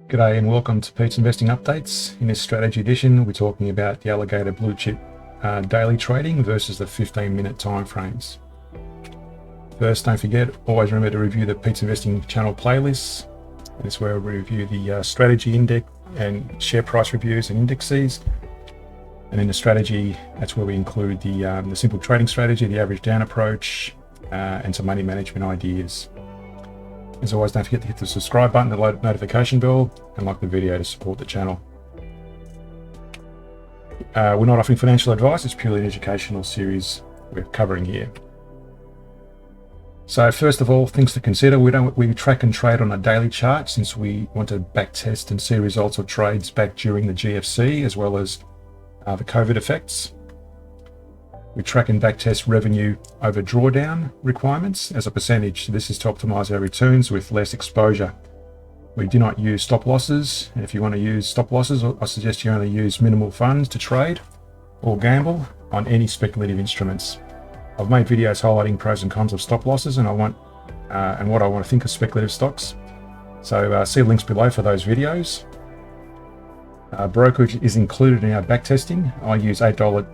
G'day and welcome to Pete's Investing Updates. In this strategy edition, we're talking about the Alligator Bluechip Daily Trading versus the 15-minute timeframes. First, don't forget, always remember to review the Pete's Investing channel playlists. This is where we review the strategy index and share price reviews and indices. And in the strategy, that's where we include the simple trading strategy, the average down approach, and some money management ideas. As always, don't forget to hit the subscribe button, the notification bell, and like the video to support the channel. We're not offering financial advice, it's purely an educational series we're covering here. So first of all, things to consider, we track and trade on a daily chart since we want to back test and see results of trades back during the GFC as well as the COVID effects. We track and backtest revenue over drawdown requirements as a percentage. This is to optimize our returns with less exposure. We do not use stop losses. And if you want to use stop losses, I suggest you only use minimal funds to trade or gamble on any speculative instruments. I've made videos highlighting pros and cons of stop losses and what I want to think of speculative stocks. So see links below for those videos. Brokerage is included in our backtesting. I use $8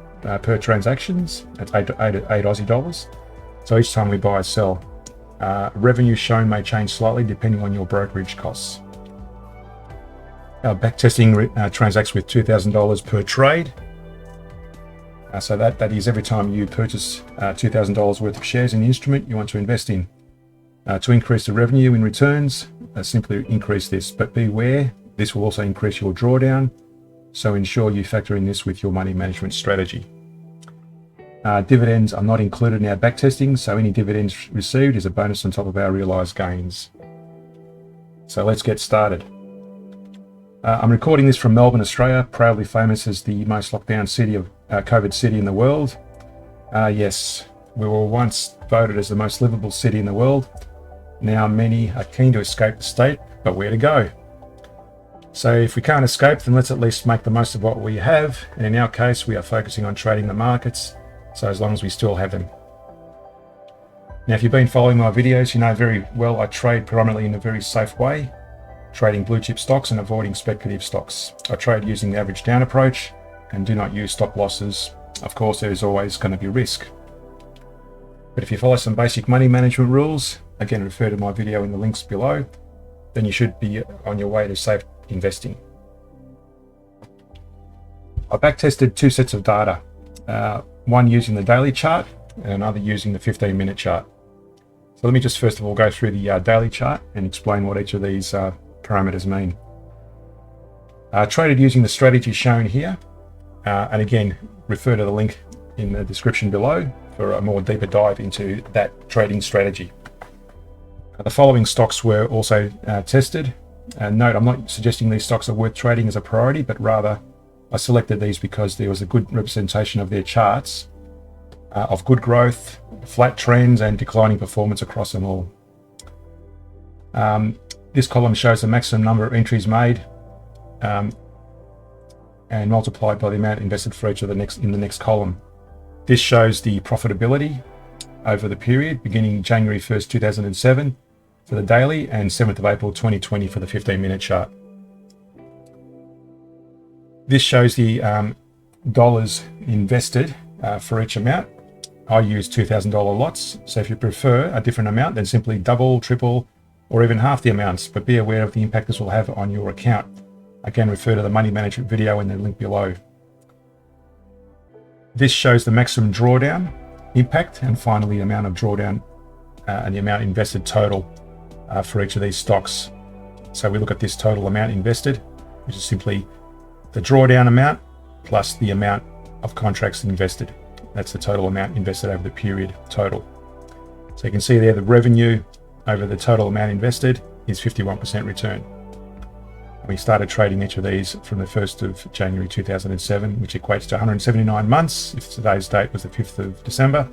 per transactions. That's eight Aussie dollars. So each time we buy or sell, revenue shown may change slightly depending on your brokerage costs. Our backtesting transacts with $2,000 per trade. So that is every time you purchase $2,000 worth of shares in the instrument you want to invest in. To increase the revenue in returns, simply increase this, but beware, this will also increase your drawdown. So ensure you factor in this with your money management strategy. Dividends are not included in our backtesting, so any dividends received is a bonus on top of our realized gains. So let's get started. I'm recording this from Melbourne, Australia, proudly famous as the most lockdown city of COVID city in the world. Yes, we were once voted as the most livable city in the world. Now many are keen to escape the state, but where to go? So if we can't escape, then let's at least make the most of what we have. And in our case, we are focusing on trading the markets. So as long as we still have them. Now, if you've been following my videos, you know very well I trade predominantly in a very safe way, trading blue chip stocks and avoiding speculative stocks. I trade using the average down approach and do not use stop losses. Of course, there is always going to be risk. But if you follow some basic money management rules, again, refer to my video in the links below, then you should be on your way to safe investing. I backtested two sets of data, one using the daily chart and another using the 15-minute chart. So let me just first of all go through the daily chart and explain what each of these parameters mean. Traded using the strategy shown here, and again, refer to the link in the description below for a more deeper dive into that trading strategy. The following stocks were also tested. Note, I'm not suggesting these stocks are worth trading as a priority, but rather I selected these because there was a good representation of their charts of good growth, flat trends, and declining performance across them all. This column shows the maximum number of entries made and multiplied by the amount invested for each of in the next column. This shows the profitability over the period beginning January 1st, 2007 for the daily and 7th of April 2020 for the 15-minute chart. This shows the dollars invested for each amount. I use $2,000 lots, so if you prefer a different amount, then simply double, triple, or even half the amounts, but be aware of the impact this will have on your account. Again, refer to the money management video in the link below. This shows the maximum drawdown impact and finally the amount of drawdown and the amount invested total for each of these stocks. So we look at this total amount invested, which is simply the drawdown amount plus the amount of contracts invested. That's the total amount invested over the period total. So you can see there the revenue over the total amount invested is 51% return. We started trading each of these from the 1st of January 2007, which equates to 179 months. If today's date was the 5th of December,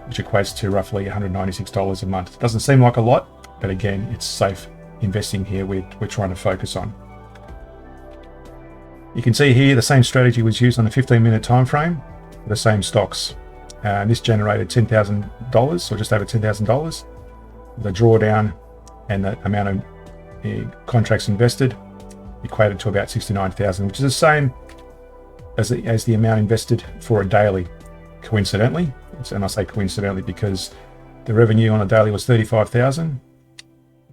which equates to roughly $196 a month. It doesn't seem like a lot, but again, it's safe investing here we're trying to focus on. You can see here the same strategy was used on a 15-minute time frame for the same stocks. This generated $10,000, or just over $10,000. The drawdown and the amount of contracts invested equated to about 69,000, which is the same as the amount invested for a daily, coincidentally. And I say coincidentally because the revenue on a daily was 35,000.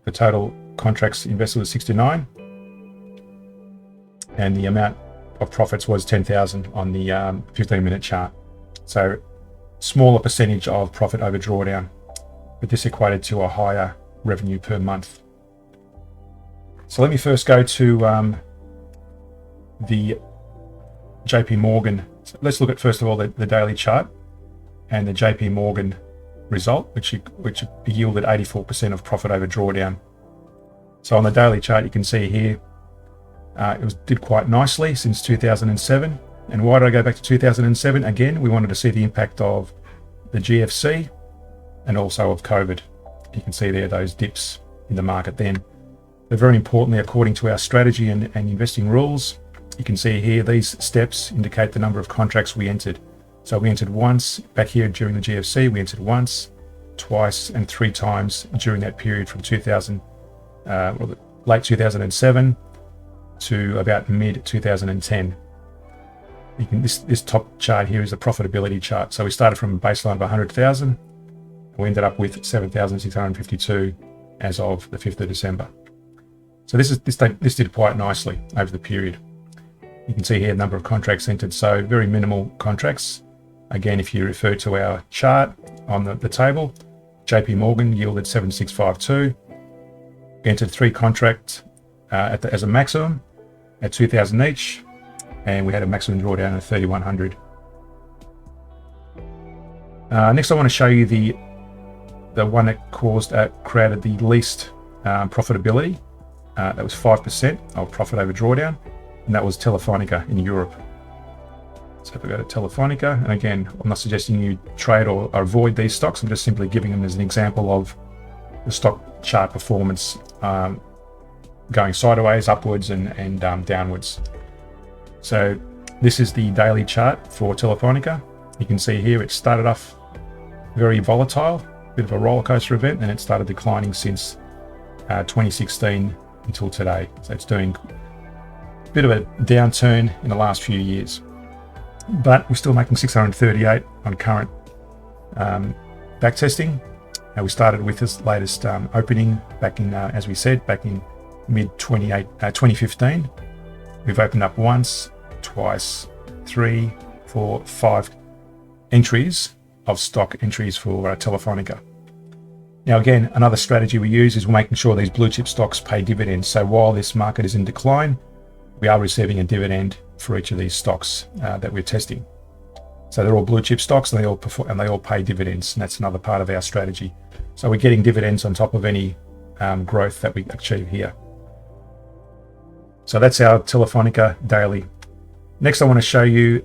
The total contracts invested was 69, and the amount of profits was 10,000 on the 15-minute chart. So smaller percentage of profit over drawdown, but this equated to a higher revenue per month. So let me first go to the JP Morgan. So let's look at first of all the daily chart and the JP Morgan result, which yielded 84% of profit over drawdown. So on the daily chart, you can see here did quite nicely since 2007. And why did I go back to 2007? Again, we wanted to see the impact of the GFC and also of COVID. You can see there those dips in the market then. But very importantly, according to our strategy and investing rules, you can see here these steps indicate the number of contracts we entered. So we entered once back here during the GFC, we entered once, twice, and 3 times during that period from late 2007 to about mid 2010. This top chart here is the profitability chart. So we started from a baseline of 100,000. We ended up with 7,652 as of the 5th of December. So this did quite nicely over the period. You can see here the number of contracts entered, so very minimal contracts. Again, if you refer to our chart on the table, JP Morgan yielded 7,652. We entered 3 contracts as a maximum at 2,000 each, and we had a maximum drawdown of 3,100. Next, I want to show you the one that created the least profitability. That was 5% of profit over drawdown, and that was Telefonica in Europe. So if we go to Telefonica, and again, I'm not suggesting you trade or avoid these stocks. I'm just simply giving them as an example of the stock chart performance going sideways, upwards, and downwards. So this is the daily chart for Telefonica. You can see here it started off very volatile, bit of a roller coaster event, and it started declining since 2016 until today. So it's doing a bit of a downturn in the last few years, but we're still making 638 on current backtesting. We started with this latest opening back in, as we said, back in mid 2015. We've opened up once, twice, 3, 4, 5 entries of stock entries for Telefonica. Now again, another strategy we use is making sure these blue chip stocks pay dividends. So while this market is in decline, we are receiving a dividend for each of these stocks that we're testing. So they're all blue chip stocks, and they all pay dividends, and that's another part of our strategy. So we're getting dividends on top of any growth that we achieve here. So that's our Telefonica daily. Next, I want to show you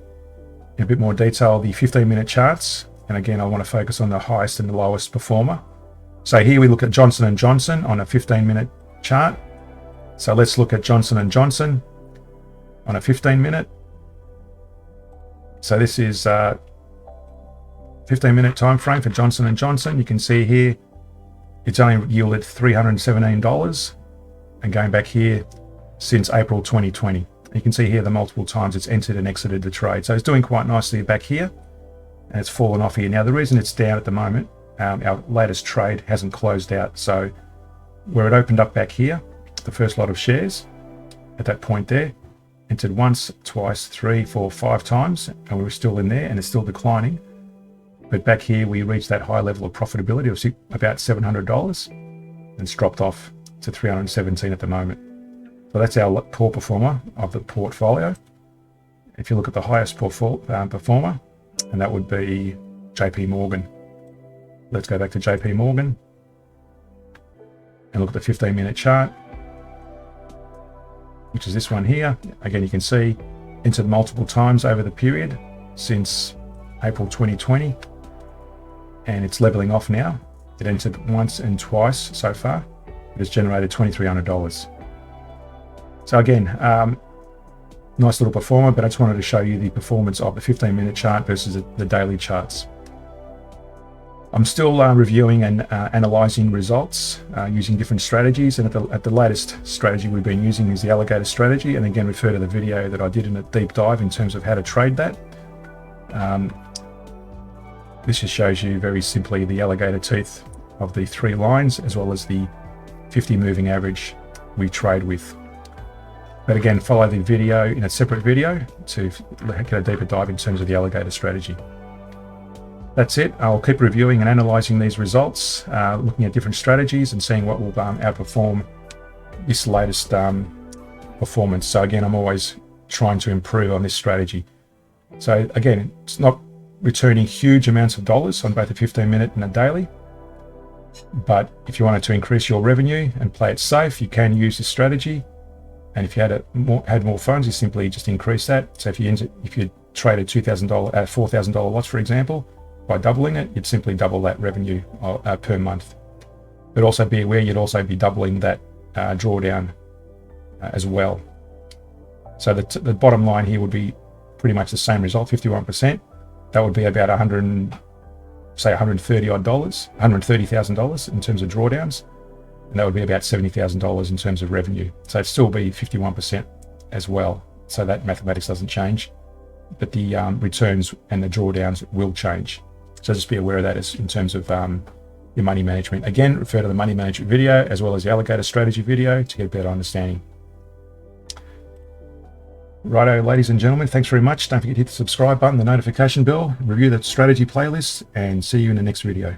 in a bit more detail the 15-minute charts. And again, I want to focus on the highest and the lowest performer. So here we look at Johnson & Johnson on a 15-minute chart. So let's look at Johnson & Johnson on a 15-minute. So this is 15-minute time frame for Johnson & Johnson. You can see here it's only yielded $317, and going back here since April 2020. You can see here the multiple times it's entered and exited the trade. So it's doing quite nicely back here, and it's fallen off here. Now the reason it's down at the moment, our latest trade hasn't closed out. So where it opened up back here, the first lot of shares at that point there, entered once, twice, 3, 4, 5 times, and we were still in there, and it's still declining. But back here we reached that high level of profitability of about $700, and it's dropped off to 317 at the moment. So that's our poor performer of the portfolio. If you look at the highest performer, and that would be JP Morgan. Let's go back to JP Morgan and look at the 15-minute chart, which is this one here. Again, you can see entered multiple times over the period since April 2020, and it's leveling off now. It entered once and twice so far. It has generated $2,300. So again, nice little performer, but I just wanted to show you the performance of the 15-minute chart versus the daily charts. I'm still reviewing and analyzing results using different strategies, and at the latest strategy we've been using is the Alligator Strategy, and again refer to the video that I did in a deep dive in terms of how to trade that. This just shows you very simply the alligator teeth of the 3 lines as well as the 50 moving average we trade with. But again, follow the video in a separate video to get a deeper dive in terms of the Alligator Strategy. That's it. I'll keep reviewing and analysing these results, looking at different strategies and seeing what will outperform this latest performance. So again, I'm always trying to improve on this strategy. So again, it's not returning huge amounts of dollars on both a 15-minute and a daily. But if you wanted to increase your revenue and play it safe, you can use this strategy. And if you had more funds, you simply just increase that. So if you traded $2,000 at $4,000 lots, for example, by doubling it, you'd simply double that revenue per month. But also be aware you'd also be doubling that drawdown as well. So the bottom line here would be pretty much the same result, 51%. That would be about $130,000 in terms of drawdowns, and that would be about $70,000 in terms of revenue. So it'd still be 51% as well. So that mathematics doesn't change, but the returns and the drawdowns will change. So just be aware of that as in terms of your money management. Again, refer to the money management video as well as the Alligator Strategy video to get a better understanding. Righto, ladies and gentlemen, thanks very much. Don't forget to hit the subscribe button, the notification bell, review the strategy playlist, and see you in the next video.